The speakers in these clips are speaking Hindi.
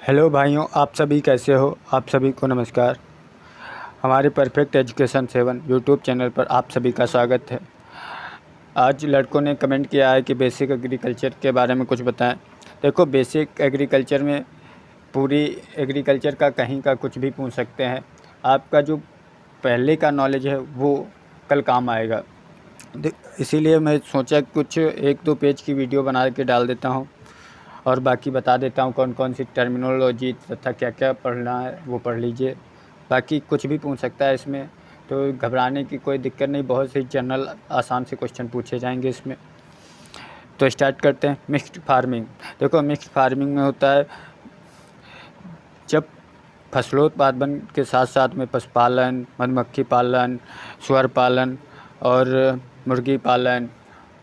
हेलो भाइयों, आप सभी कैसे हो। आप सभी को नमस्कार। हमारे परफेक्ट एजुकेशन 7 यूट्यूब चैनल पर आप सभी का स्वागत है। आज लड़कों ने कमेंट किया है कि बेसिक एग्रीकल्चर के बारे में कुछ बताएं। देखो, बेसिक एग्रीकल्चर में पूरी एग्रीकल्चर का कहीं का कुछ भी पूछ सकते हैं। आपका जो पहले का नॉलेज है वो कल काम आएगा। इसीलिए मैं सोचा कुछ 1-2 पेज की वीडियो बना के डाल देता हूँ और बाकी बता देता हूँ कौन कौन सी टर्मिनोलॉजी तथा क्या क्या पढ़ना है वो पढ़ लीजिए। बाकी कुछ भी पूछ सकता है इसमें, तो घबराने की कोई दिक्कत नहीं। बहुत से जनरल आसान से क्वेश्चन पूछे जाएंगे इसमें। तो स्टार्ट करते हैं। Mixed farming. देखो, मिक्स्ड फार्मिंग में होता है जब फसलोत्पादन के साथ साथ में पशुपालन, मधुमक्खी पालन, सुअर पालन और मुर्गी पालन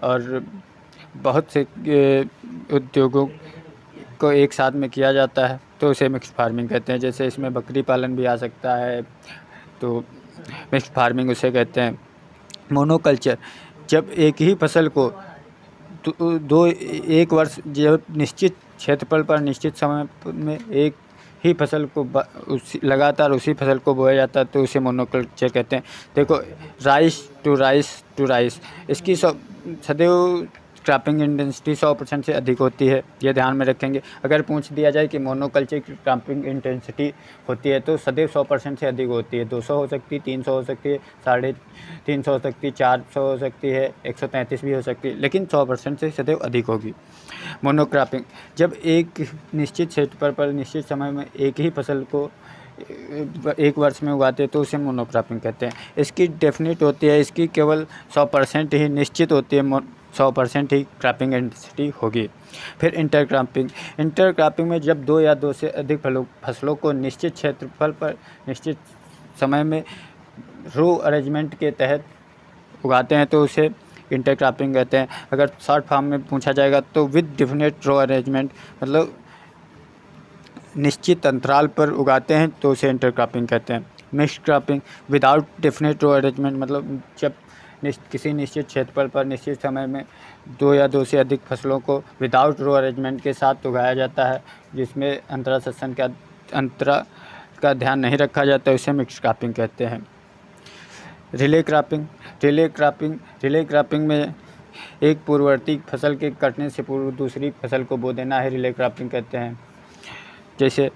और बहुत से उद्योगों को एक साथ में किया जाता है, तो उसे मिक्स्ड फार्मिंग कहते हैं। जैसे इसमें बकरी पालन भी आ सकता है, तो मिक्स्ड फार्मिंग उसे कहते हैं। मोनोकल्चर, जब एक ही फसल को एक वर्ष जब निश्चित क्षेत्रफल पर निश्चित समय में एक ही फसल को लगातार उसी फसल को बोया जाता है, तो उसे मोनोकल्चर कहते हैं। देखो, rice to rice to rice, इसकी सदैव क्रॉपिंग इंटेंसिटी 100% से अधिक होती है, ये ध्यान में रखेंगे। अगर पूछ दिया जाए कि मोनोकल्चर की क्रॉपिंग इंटेंसिटी होती है तो सदैव 100% से अधिक होती है। 200 हो सकती है, 300 हो सकती है, 350 हो सकती है, 400 हो सकती है, 133 भी हो सकती है, लेकिन 100% से सदैव अधिक होगी। मोनोक्रॉपिंग, जब एक निश्चित क्षेत्र पर निश्चित समय में एक ही फसल को एक वर्ष में उगाते हैं तो उसे मोनोक्रॉपिंग कहते हैं। इसकी डेफिनेट होती है, इसकी केवल 100% ही निश्चित होती है, 100% ही क्रॉपिंग इंटेंसिटी होगी। फिर इंटरक्रॉपिंग। इंटरक्रॉपिंग में जब 2 या 2 से अधिक फसलों को निश्चित क्षेत्रफल पर निश्चित समय में रो अरेंजमेंट के तहत उगाते हैं तो उसे इंटरक्रॉपिंग कहते हैं। अगर शॉर्ट फॉर्म में पूछा जाएगा तो विद डिफिनेट रो अरेंजमेंट, मतलब निश्चित अंतराल पर उगाते हैं तो उसे इंटरक्रॉपिंग कहते हैं। मिक्स्ड क्रॉपिंग, विदाउट डिफिनेट रो अरेंजमेंट, मतलब जब किसी निश्चित क्षेत्रफल पर निश्चित समय में 2 या 2 से अधिक फसलों को विदाउट रो अरेंजमेंट के साथ उगाया जाता है, जिसमें अंतरा का ध्यान नहीं रखा जाता, उसे मिक्स्ड क्रॉपिंग कहते हैं। Relay cropping. रिले क्रॉपिंग में एक पूर्ववर्ती फसल के कटने से पूर्व दूसरी फसल को बो देना है, रिले क्रॉपिंग कहते हैं। जैसे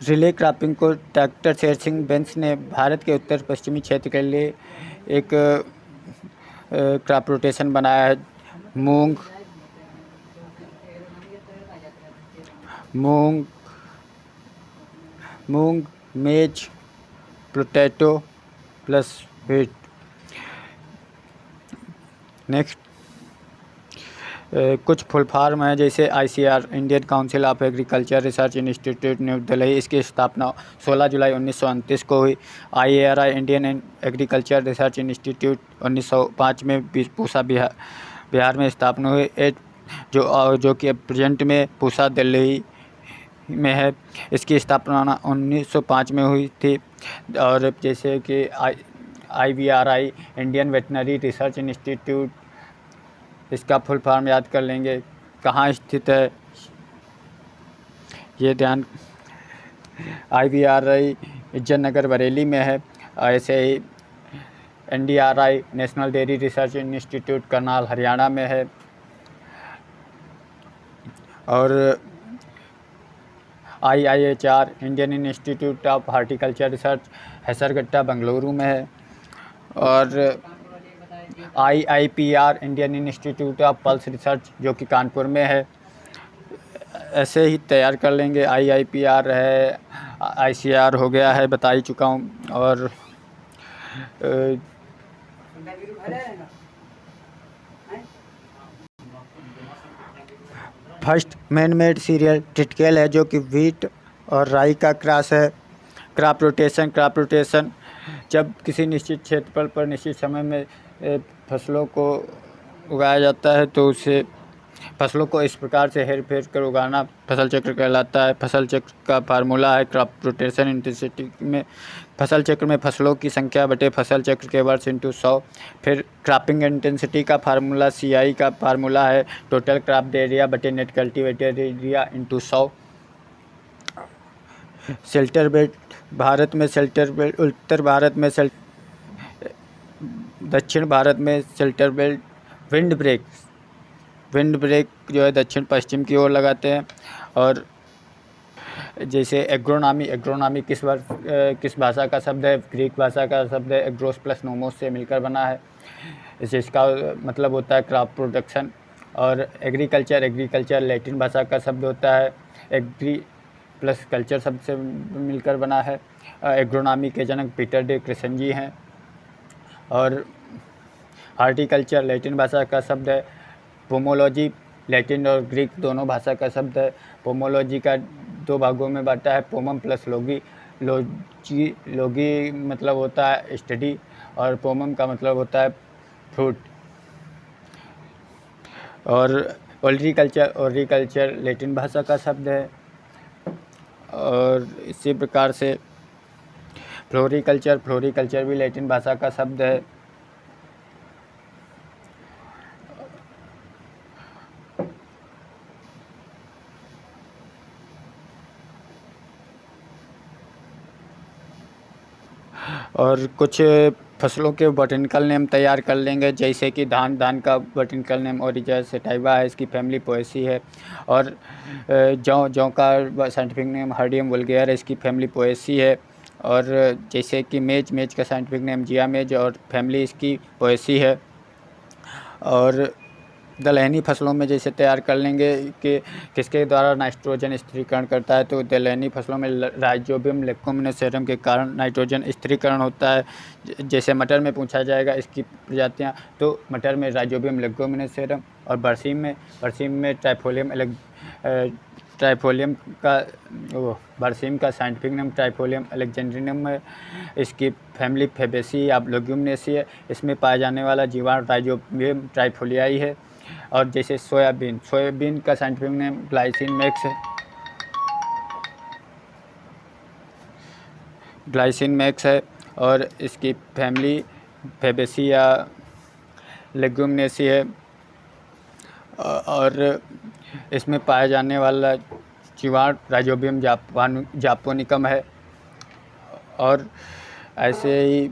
रिले क्रॉपिंग को डॉक्टर शेरसिंह बेंस ने भारत के उत्तर पश्चिमी क्षेत्र के लिए एक क्रॉप रोटेशन बनाया है। मूंग, मेज, पोटैटो प्लस व्हीट। नेक्स्ट, कुछ फुल फॉर्म है जैसे ICR, Indian council of agriculture research institute new Delhi, इसकी स्थापना 16 जुलाई 1929 को हुई। IARI, Indian agriculture research institute, 1905 में पूसा बिहार में स्थापना हुई। जो कि प्रेजेंट में पूसा दिल्ली में है। इसकी स्थापना 1905 में हुई थी। और जैसे कि IVRI, Indian veterinary research institute, इसका फुल फॉर्म याद कर लेंगे। कहाँ स्थित है ये ध्यान। IVRI इज्जत नगर बरेली में है। ऐसे ही NDRI, national dairy research institute, Karnal Haryana में है। और IIHR, Indian institute of horticulture research, Hesaraghatta Bengaluru में है। और IIPR, Indian institute of pulse research, जो कि कानपुर में है। ऐसे ही तैयार कर लेंगे। IIPR है, ICR हो गया है, बता ही चुका हूँ। और first man made serial triticale है, जो कि व्हीट और राई का क्रॉस है। क्रॉप रोटेशन जब किसी निश्चित क्षेत्रफल पर निश्चित समय में फसलों को उगाया जाता है तो उसे फसलों को इस प्रकार से हेर फेर कर उगाना फसल चक्र कहलाता है। फसल चक्र का फार्मूला है क्रॉप रोटेशन इंटेंसिटी में, फसल चक्र में फसलों की संख्या बटे फसल चक्र के वर्ष इंटू 100। फिर क्रॉपिंग इंटेंसिटी का फार्मूला CI का फार्मूला है टोटल क्रॉप एरिया बटे net cultivated area into 100। Shelter belt, Bharat में शेल्टर बेल्ट, उत्तर भारत में दक्षिण भारत में शेल्टर बेल्ट, विंड ब्रेक जो है दक्षिण पश्चिम की ओर लगाते हैं। और जैसे एग्रोनॉमी किस भाषा का शब्द है? ग्रीक भाषा का शब्द है। एग्रोस प्लस नोमोस से मिलकर बना है, जिसका मतलब होता है क्रॉप प्रोडक्शन। और एग्रीकल्चर लैटिन भाषा का शब्द होता है। एग्री प्लस कल्चर शब्द से मिलकर बना है। एग्रोनॉमी के जनक पीटर डे क्रिसेंजी हैं। और हॉर्टिकल्चर लैटिन भाषा का शब्द है। पोमोलॉजी लैटिन और ग्रीक दोनों भाषा का शब्द है। पोमोलॉजी का 2 भागों में बांटा है, पोमम प्लस लोगी। लोगी मतलब होता है स्टडी और पोमम का मतलब होता है फ्रूट। और ओरिकल्चर लैटिन भाषा का शब्द है। और इसी प्रकार से फ्लोरिकल्चर भी लैटिन भाषा का शब्द है। और कुछ फसलों के बॉटनिकल नेम तैयार कर लेंगे, जैसे कि धान का बॉटनिकल नेम ओरिजा सेटाइवा है, इसकी फैमिली पोएसी है। और जौ का साइंटिफिक नेम हर्डियम वल्गेयर है, इसकी फैमिली पोएसी है। और जैसे कि मेज का साइंटिफिक नेम जिया मेज और फैमिली इसकी पोएसी है। और दलहनी फसलों में जैसे तैयार कर लेंगे कि किसके द्वारा नाइट्रोजन स्थिरीकरण करता है, तो दलहनी फसलों में राइजोबियम लेगुमिनोसेरम के कारण नाइट्रोजन स्थिरीकरण होता है। जैसे मटर में पूछा जाएगा इसकी प्रजातियां, तो मटर में राइजोबियम लेगुमिनोसेरम। और बरसीम में बरसीम का साइंटिफिक नेम ट्राइफोलियम अलेक्जेंड्रिनम है, इसकी फैमिली फेबेसी या लेग्यूमिनेसी है। इसमें पाया जाने वाला जीवाणु राइजोबियम ट्राइफोलियाई है। और जैसे सोयाबीन का साइंटिफिक नेम ग्लाइसिन मैक्स है और इसकी फैमिली फेबेसी या लेग्यूमिनेसी है। और इसमें पाया जाने वाला जीवाणु राइजोबियम जापोनिकम है। और ऐसे ही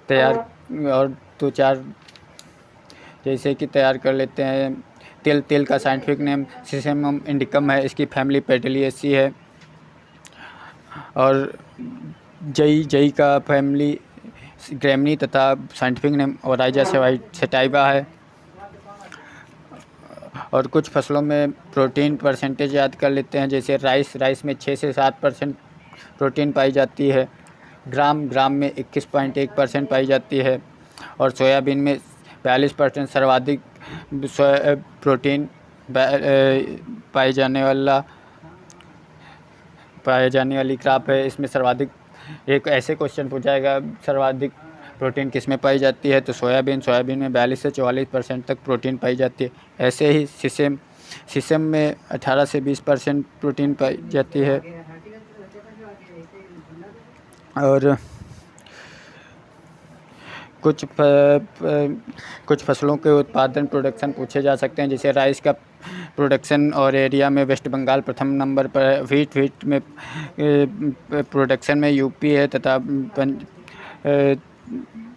तैयार और 2-4 जैसे कि तैयार कर लेते हैं। तेल का साइंटिफिक नेम सिसेमम इंडिकम है, इसकी फैमिली पेटिलिएसी है। और जई का फैमिली ग्रेमनी तथा साइंटिफिक नेम ओराइजा सेटाइवा है। और कुछ फसलों में प्रोटीन परसेंटेज याद कर लेते हैं, जैसे राइस में 6 से 7% प्रोटीन पाई जाती है। ग्राम में 21.1% पाई जाती है। और सोयाबीन में 42% सर्वाधिक प्रोटीन पाए जाने वाली क्रॉप है। इसमें सर्वाधिक, एक ऐसे क्वेश्चन पूछा जाएगा सर्वाधिक प्रोटीन किस में पाई जाती है, तो सोयाबीन में 42 से 44% तक प्रोटीन पाई जाती है। ऐसे ही सीसम में 18 से 20% प्रोटीन पाई जाती है। और कुछ फसलों के उत्पादन प्रोडक्शन पूछे जा सकते हैं, जैसे राइस का प्रोडक्शन और एरिया में वेस्ट बंगाल प्रथम नंबर पर है। व्हीट में प्रोडक्शन में यूपी है तथा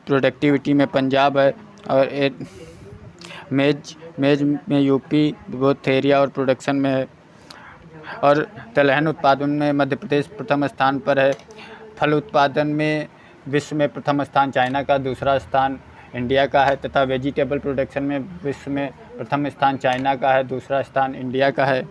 प्रोडक्टिविटी में पंजाब है। और मेज में यूपी बोथ एरिया और प्रोडक्शन में है। और दलहन उत्पादन में मध्य प्रदेश प्रथम स्थान पर है। फल उत्पादन में विश्व में प्रथम स्थान चाइना का, दूसरा स्थान इंडिया का है। तथा वेजिटेबल प्रोडक्शन में विश्व में प्रथम स्थान चाइना का है, दूसरा स्थान इंडिया का है।